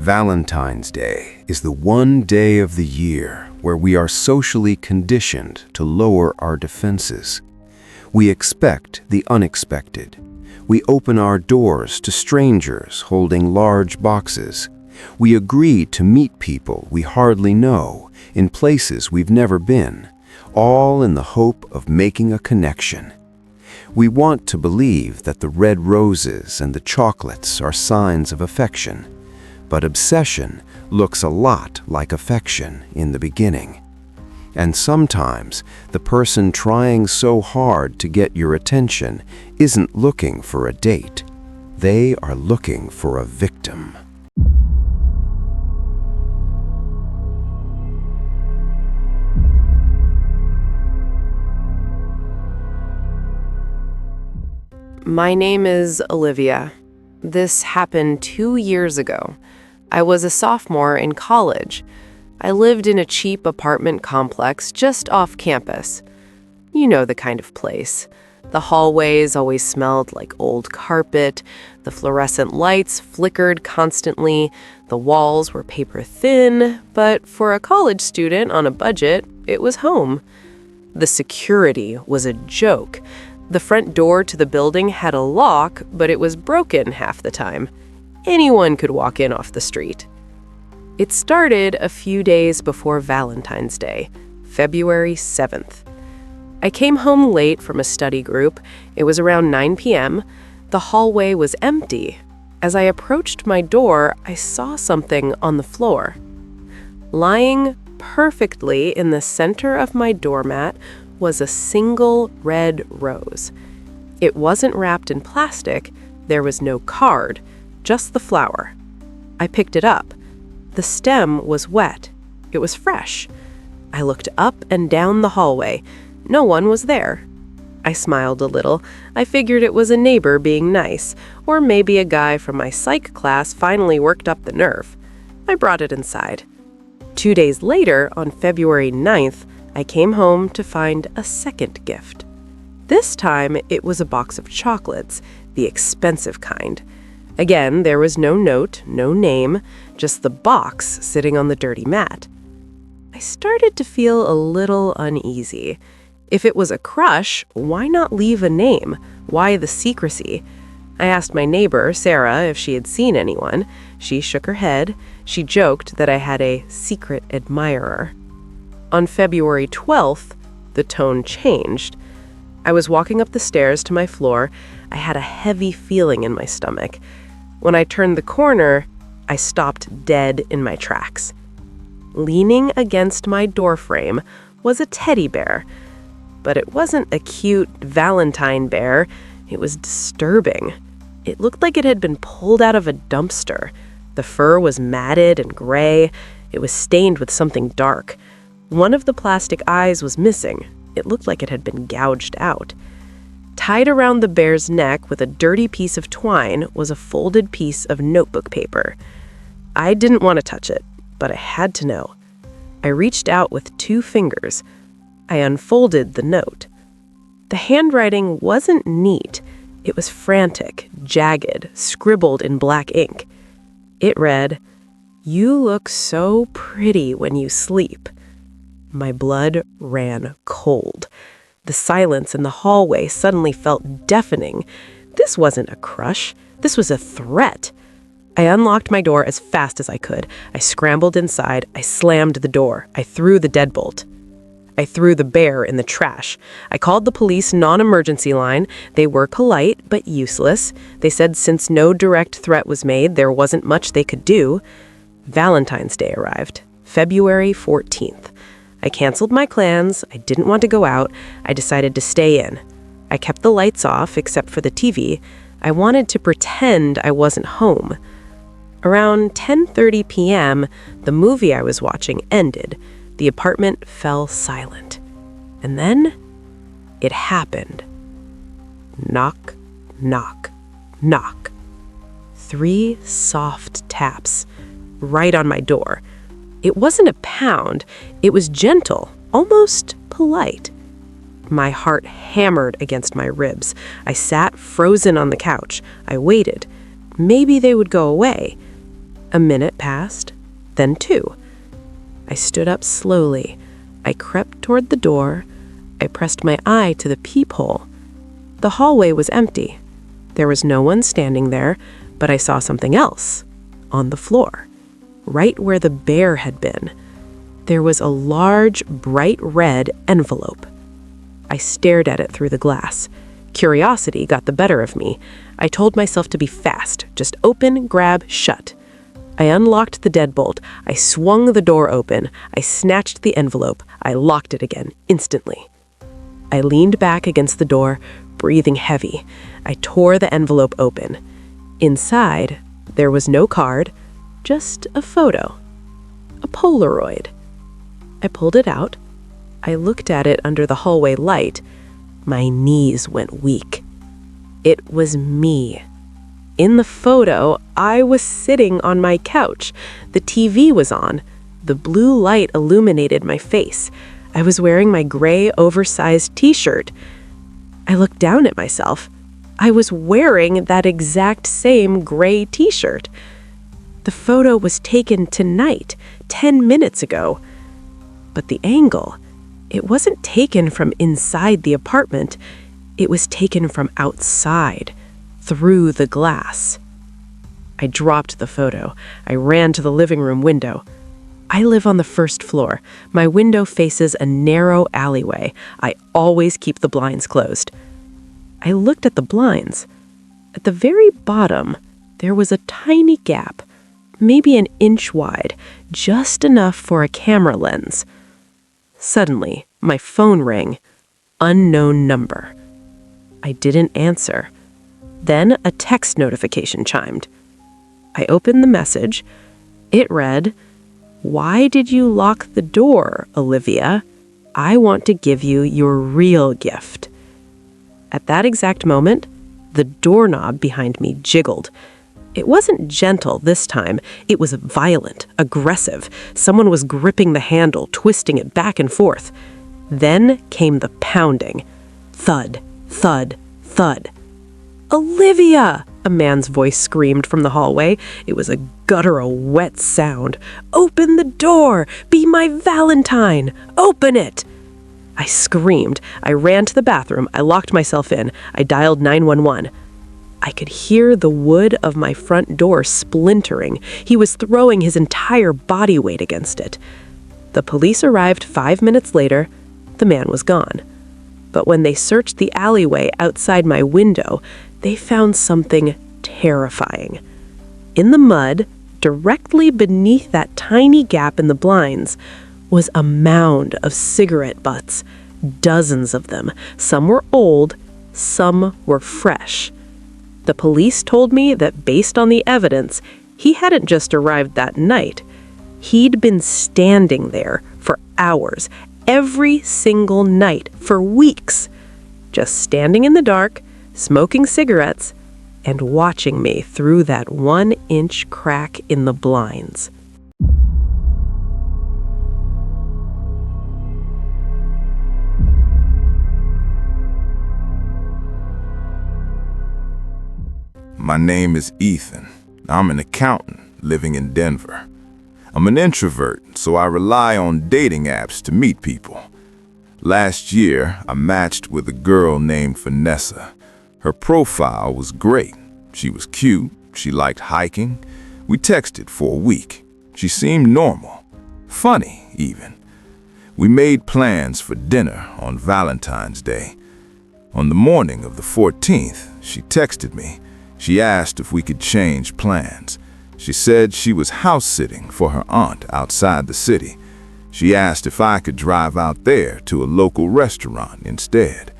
Valentine's Day is the one day of the year where we are socially conditioned to lower our defenses. We expect the unexpected. We open our doors to strangers holding large boxes. We agree to meet people we hardly know in places we've never been, all in the hope of making a connection. We want to believe that the red roses and the chocolates are signs of affection, but obsession looks a lot like affection in the beginning. And sometimes the person trying so hard to get your attention isn't looking for a date. They are looking for a victim. My name is Olivia. This happened 2 years ago. I was a sophomore in college. I lived in a cheap apartment complex just off campus. You know the kind of place. The hallways always smelled like old carpet, the fluorescent lights flickered constantly, the walls were paper thin, but for a college student on a budget, it was home. The security was a joke. The front door to the building had a lock, but it was broken half the time. Anyone could walk in off the street. It started a few days before Valentine's Day, February 7th. I came home late from a study group. It was around 9 p.m. The hallway was empty. As I approached my door, I saw something on the floor. Lying perfectly in the center of my doormat was a single red rose. It wasn't wrapped in plastic. There was no card, just the flower. I picked it up. The stem was wet. It was fresh. I looked up and down the hallway. No one was there. I smiled a little. I figured it was a neighbor being nice, or maybe a guy from my psych class finally worked up the nerve. I brought it inside. 2 days later, on February 9th, I came home to find a second gift. This time, it was a box of chocolates, the expensive kind. Again, there was no note, no name, just the box sitting on the dirty mat. I started to feel a little uneasy. If it was a crush, why not leave a name? Why the secrecy? I asked my neighbor, Sarah, if she had seen anyone. She shook her head. She joked that I had a secret admirer. On February 12th, the tone changed. I was walking up the stairs to my floor. I had a heavy feeling in my stomach. When I turned the corner, I stopped dead in my tracks. Leaning against my doorframe was a teddy bear, but it wasn't a cute Valentine bear. It was disturbing. It looked like it had been pulled out of a dumpster. The fur was matted and gray. It was stained with something dark. One of the plastic eyes was missing. It looked like it had been gouged out. Tied around the bear's neck with a dirty piece of twine was a folded piece of notebook paper. I didn't want to touch it, but I had to know. I reached out with 2 fingers. I unfolded the note. The handwriting wasn't neat. It was frantic, jagged, scribbled in black ink. It read, "You look so pretty when you sleep." My blood ran cold. The silence in the hallway suddenly felt deafening. This wasn't a crush. This was a threat. I unlocked my door as fast as I could. I scrambled inside. I slammed the door. I threw the deadbolt. I threw the bear in the trash. I called the police non-emergency line. They were polite, but useless. They said since no direct threat was made, there wasn't much they could do. Valentine's Day arrived, February 14th. I canceled my plans. I didn't want to go out. I decided to stay in. I kept the lights off, except for the TV. I wanted to pretend I wasn't home. Around 10:30 p.m., the movie I was watching ended. The apartment fell silent. And then it happened. Knock, knock, knock. 3 soft taps right on my door. It wasn't a pound. It was gentle, almost polite. My heart hammered against my ribs. I sat frozen on the couch. I waited. Maybe they would go away. A minute passed, then 2. I stood up slowly. I crept toward the door. I pressed my eye to the peephole. The hallway was empty. There was no one standing there, but I saw something else on the floor, right where the bear had been. There was a large, bright red envelope. I stared at it through the glass. Curiosity got the better of me. I told myself to be fast, just open, grab, shut. I unlocked the deadbolt. I swung the door open. I snatched the envelope. I locked it again, instantly. I leaned back against the door, breathing heavy. I tore the envelope open. Inside, there was no card, just a photo. A Polaroid. I pulled it out. I looked at it under the hallway light. My knees went weak. It was me. In the photo, I was sitting on my couch. The TV was on. The blue light illuminated my face. I was wearing my gray, oversized t-shirt. I looked down at myself. I was wearing that exact same gray t-shirt. The photo was taken tonight, 10 minutes ago. But the angle, it wasn't taken from inside the apartment. It was taken from outside, through the glass. I dropped the photo. I ran to the living room window. I live on the first floor. My window faces a narrow alleyway. I always keep the blinds closed. I looked at the blinds. At the very bottom, there was a tiny gap, maybe an inch wide, just enough for a camera lens. Suddenly, my phone rang. Unknown number. I didn't answer. Then a text notification chimed. I opened the message. It read, "Why did you lock the door, Olivia? I want to give you your real gift." At that exact moment, the doorknob behind me jiggled. It wasn't gentle this time. It was violent, aggressive. Someone was gripping the handle, twisting it back and forth. Then came the pounding. Thud, thud, thud. "Olivia!" a man's voice screamed from the hallway. It was a guttural, wet sound. "Open the door! Be my Valentine! Open it!" I screamed. I ran to the bathroom. I locked myself in. I dialed 911. I could hear the wood of my front door splintering. He was throwing his entire body weight against it. The police arrived 5 minutes later. The man was gone. But when they searched the alleyway outside my window, they found something terrifying. In the mud, directly beneath that tiny gap in the blinds, was a mound of cigarette butts, dozens of them. Some were old, some were fresh. The police told me that based on the evidence, he hadn't just arrived that night. He'd been standing there for hours, every single night, for weeks, just standing in the dark, smoking cigarettes, and watching me through that 1-inch crack in the blinds. My name is Ethan. I'm an accountant living in Denver. I'm an introvert, so I rely on dating apps to meet people. Last year, I matched with a girl named Vanessa. Her profile was great. She was cute. She liked hiking. We texted for a week. She seemed normal. Funny, even. We made plans for dinner on Valentine's Day. On the morning of the 14th, she texted me. She asked if we could change plans. She said she was house-sitting for her aunt outside the city. She asked if I could drive out there to a local restaurant instead.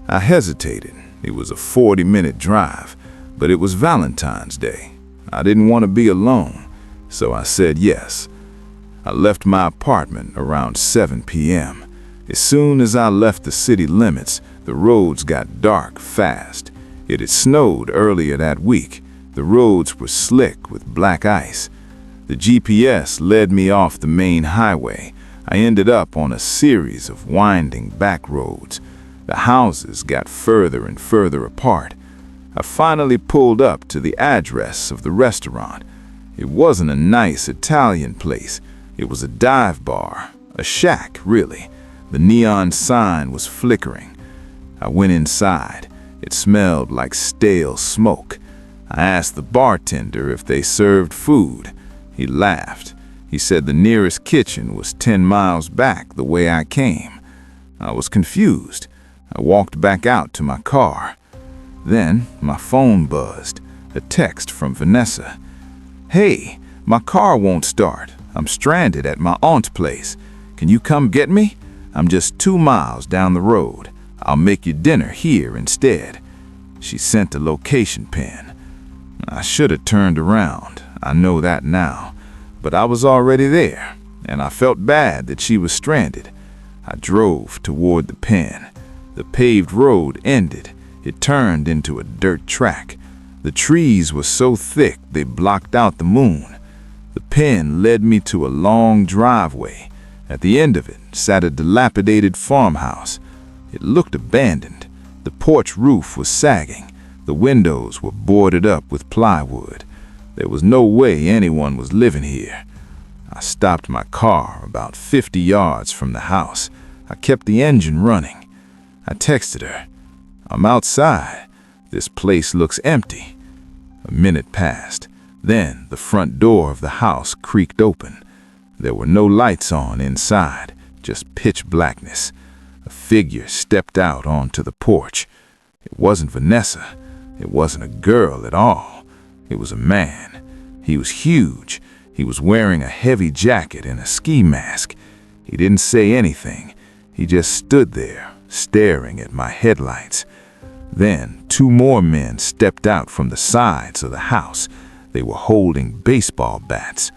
I hesitated. It was a 40-minute drive, but it was Valentine's Day. I didn't want to be alone, so I said yes. I left my apartment around 7 p.m. As soon as I left the city limits, the roads got dark fast. It had snowed earlier that week. The roads were slick with black ice. The GPS led me off the main highway. I ended up on a series of winding back roads. The houses got further and further apart. I finally pulled up to the address of the restaurant. It wasn't a nice Italian place. It was a dive bar, a shack, really. The neon sign was flickering. I went inside. It smelled like stale smoke. I asked the bartender if they served food. He laughed. He said the nearest kitchen was 10 miles back the way I came. I was confused. I walked back out to my car. Then my phone buzzed. A text from Vanessa. "Hey, my car won't start. I'm stranded at my aunt's place. Can you come get me? I'm just 2 miles down the road. I'll make you dinner here instead." She sent a location pin. I should have turned around. I know that now. But I was already there, and I felt bad that she was stranded. I drove toward the pin. The paved road ended. It turned into a dirt track. The trees were so thick they blocked out the moon. The pin led me to a long driveway. At the end of it sat a dilapidated farmhouse. It looked abandoned. The porch roof was sagging. The windows were boarded up with plywood. There was no way anyone was living here. I stopped my car about 50 yards from the house. I kept the engine running. I texted her, "I'm outside. This place looks empty." A minute passed. Then the front door of the house creaked open. There were no lights on inside, just pitch blackness. A figure stepped out onto the porch. It wasn't Vanessa. It wasn't a girl at all. It was a man. He was huge. He was wearing a heavy jacket and a ski mask. He didn't say anything. He just stood there, staring at my headlights. Then 2 more men stepped out from the sides of the house. They were holding baseball bats.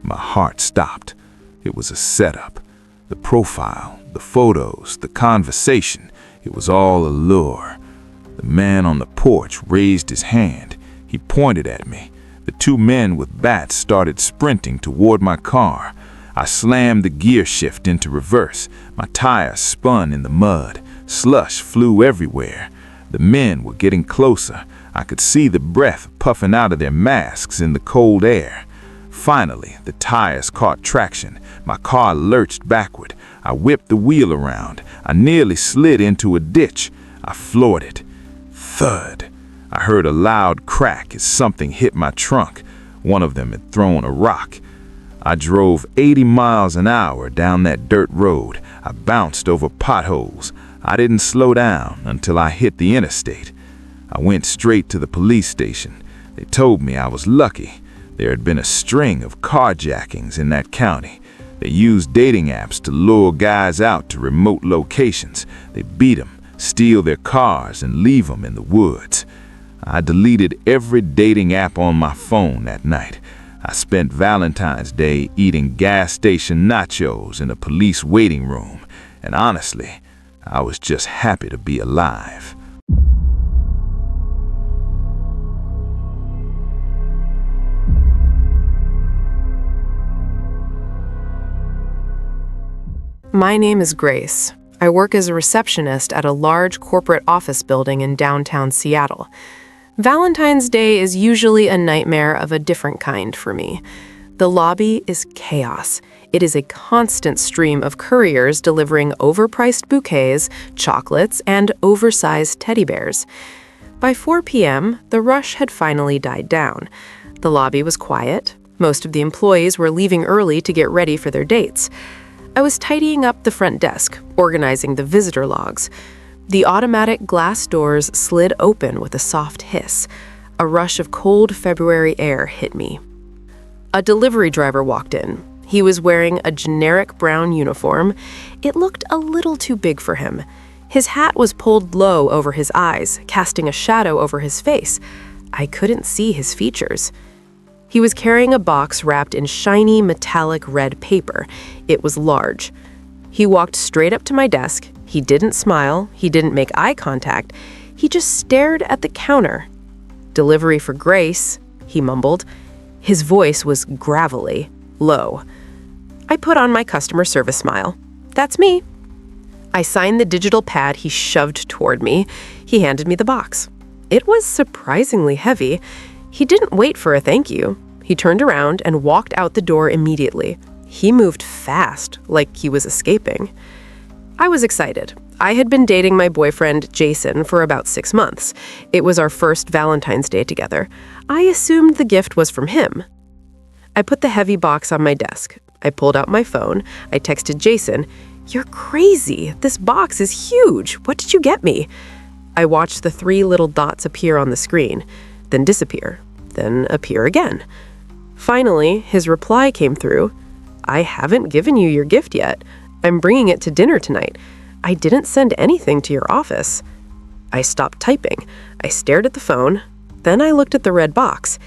My heart stopped. It was a setup. The profile, the photos, the conversation, it was all a lure. The man on the porch raised his hand. He pointed at me. The 2 men with bats started sprinting toward my car. I slammed the gear shift into reverse. My tires spun in the mud. Slush flew everywhere. The men were getting closer. I could see the breath puffing out of their masks in the cold air. Finally, the tires caught traction. My car lurched backward. I whipped the wheel around. I nearly slid into a ditch. I floored it. Thud. I heard a loud crack as something hit my trunk. One of them had thrown a rock. I drove 80 miles an hour down that dirt road. I bounced over potholes. I didn't slow down until I hit the interstate. I went straight to the police station. They told me I was lucky. There had been a string of carjackings in that county. They used dating apps to lure guys out to remote locations. They beat them, steal their cars, and leave them in the woods. I deleted every dating app on my phone that night. I spent Valentine's Day eating gas station nachos in a police waiting room. And honestly, I was just happy to be alive. My name is Grace. I work as a receptionist at a large corporate office building in downtown Seattle. Valentine's Day is usually a nightmare of a different kind for me. The lobby is chaos. It is a constant stream of couriers delivering overpriced bouquets, chocolates, and oversized teddy bears. By 4 p.m., the rush had finally died down. The lobby was quiet. Most of the employees were leaving early to get ready for their dates. I was tidying up the front desk, organizing the visitor logs. The automatic glass doors slid open with a soft hiss. A rush of cold February air hit me. A delivery driver walked in. He was wearing a generic brown uniform. It looked a little too big for him. His hat was pulled low over his eyes, casting a shadow over his face. I couldn't see his features. He was carrying a box wrapped in shiny, metallic red paper. It was large. He walked straight up to my desk. He didn't smile. He didn't make eye contact. He just stared at the counter. "Delivery for Grace," he mumbled. His voice was gravelly, low. I put on my customer service smile. "That's me." I signed the digital pad he shoved toward me. He handed me the box. It was surprisingly heavy. He didn't wait for a thank you. He turned around and walked out the door immediately. He moved fast, like he was escaping. I was excited. I had been dating my boyfriend, Jason, for about 6 months. It was our first Valentine's Day together. I assumed the gift was from him. I put the heavy box on my desk. I pulled out my phone. I texted Jason, "You're crazy. This box is huge. What did you get me?" I watched the 3 little dots appear on the screen, then disappear, then appear again. Finally, his reply came through. "I haven't given you your gift yet. I'm bringing it to dinner tonight. I didn't send anything to your office." I stopped typing. I stared at the phone. Then I looked at the red box.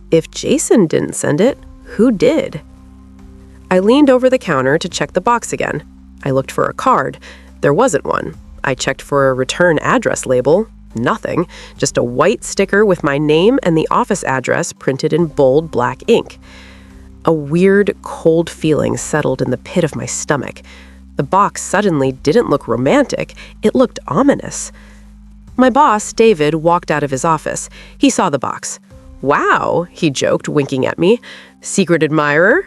If Jason didn't send it, who did? I leaned over the counter to check the box again. I looked for a card. There wasn't one. I checked for a return address label. Nothing. Just a white sticker with my name and the office address printed in bold black ink. A weird, cold feeling settled in the pit of my stomach. The box suddenly didn't look romantic. It looked ominous. My boss, David, walked out of his office. He saw the box. "Wow," he joked, winking at me. "Secret admirer?"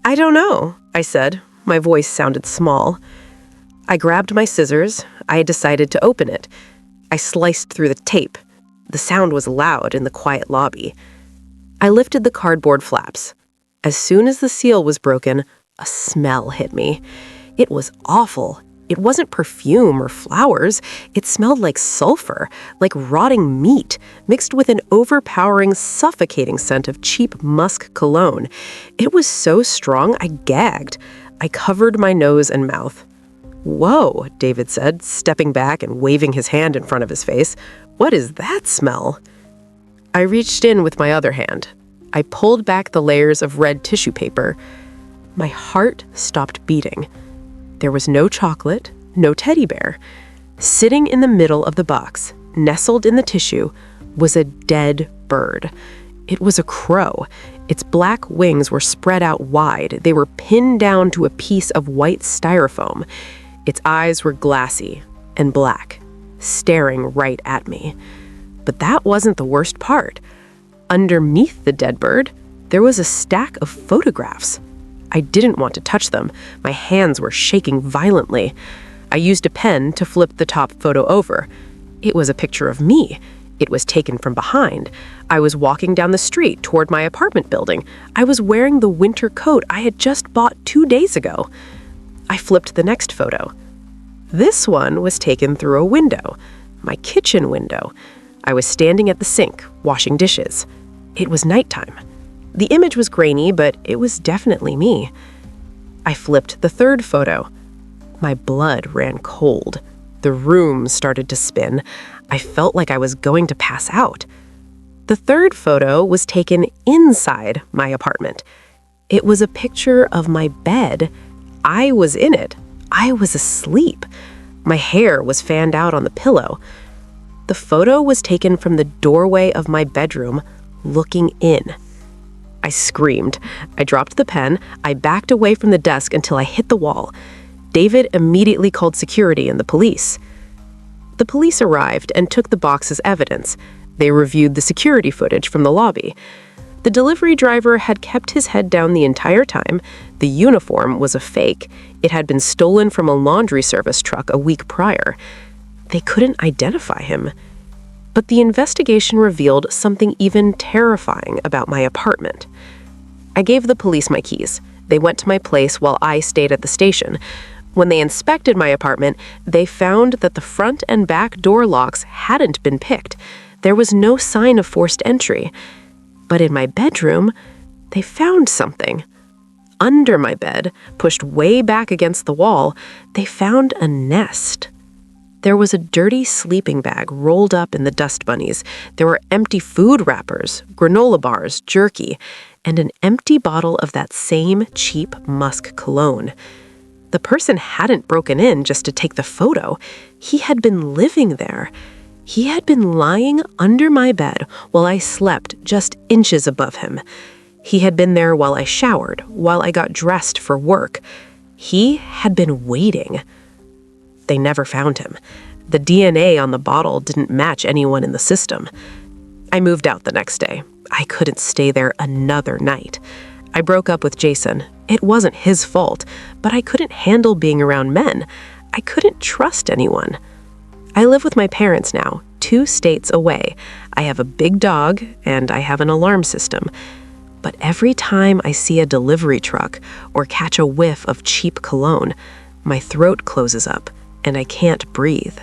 "I don't know," I said. My voice sounded small. I grabbed my scissors. I had decided to open it. I sliced through the tape. The sound was loud in the quiet lobby. I lifted the cardboard flaps. As soon as the seal was broken, a smell hit me. It was awful. It wasn't perfume or flowers. It smelled like sulfur, like rotting meat, mixed with an overpowering, suffocating scent of cheap musk cologne. It was so strong, I gagged. I covered my nose and mouth. "Whoa," David said, stepping back and waving his hand in front of his face. "What is that smell?" I reached in with my other hand. I pulled back the layers of red tissue paper. My heart stopped beating. There was no chocolate, no teddy bear. Sitting in the middle of the box, nestled in the tissue, was a dead bird. It was a crow. Its black wings were spread out wide. They were pinned down to a piece of white styrofoam. Its eyes were glassy and black, staring right at me. But that wasn't the worst part. Underneath the dead bird, there was a stack of photographs. I didn't want to touch them. My hands were shaking violently. I used a pen to flip the top photo over. It was a picture of me. It was taken from behind. I was walking down the street toward my apartment building. I was wearing the winter coat I had just bought 2 days ago. I flipped the next photo. This one was taken through a window, my kitchen window. I was standing at the sink, washing dishes. It was nighttime. The image was grainy, but it was definitely me. I flipped the third photo. My blood ran cold. The room started to spin. I felt like I was going to pass out. The third photo was taken inside my apartment. It was a picture of my bed. I was in it. I was asleep. My hair was fanned out on the pillow. The photo was taken from the doorway of my bedroom, looking in. I screamed. I dropped the pen. I backed away from the desk until I hit the wall. David immediately called security and the police. The police arrived and took the box as evidence. They reviewed the security footage from the lobby. The delivery driver had kept his head down the entire time. The uniform was a fake. It had been stolen from a laundry service truck a week prior. They couldn't identify him. But the investigation revealed something even terrifying about my apartment. I gave the police my keys. They went to my place while I stayed at the station. When they inspected my apartment, they found that the front and back door locks hadn't been picked. There was no sign of forced entry. But in my bedroom, they found something. Under my bed, pushed way back against the wall, they found a nest. There was a dirty sleeping bag rolled up in the dust bunnies. There were empty food wrappers, granola bars, jerky, and an empty bottle of that same cheap musk cologne. The person hadn't broken in just to take the photo. He had been living there. He had been lying under my bed while I slept just inches above him. He had been there while I showered, while I got dressed for work. He had been waiting. They never found him. The DNA on the bottle didn't match anyone in the system. I moved out the next day. I couldn't stay there another night. I broke up with Jason. It wasn't his fault, but I couldn't handle being around men. I couldn't trust anyone. I live with my parents now, 2 states away. I have a big dog, and I have an alarm system. But every time I see a delivery truck or catch a whiff of cheap cologne, my throat closes up, and I can't breathe.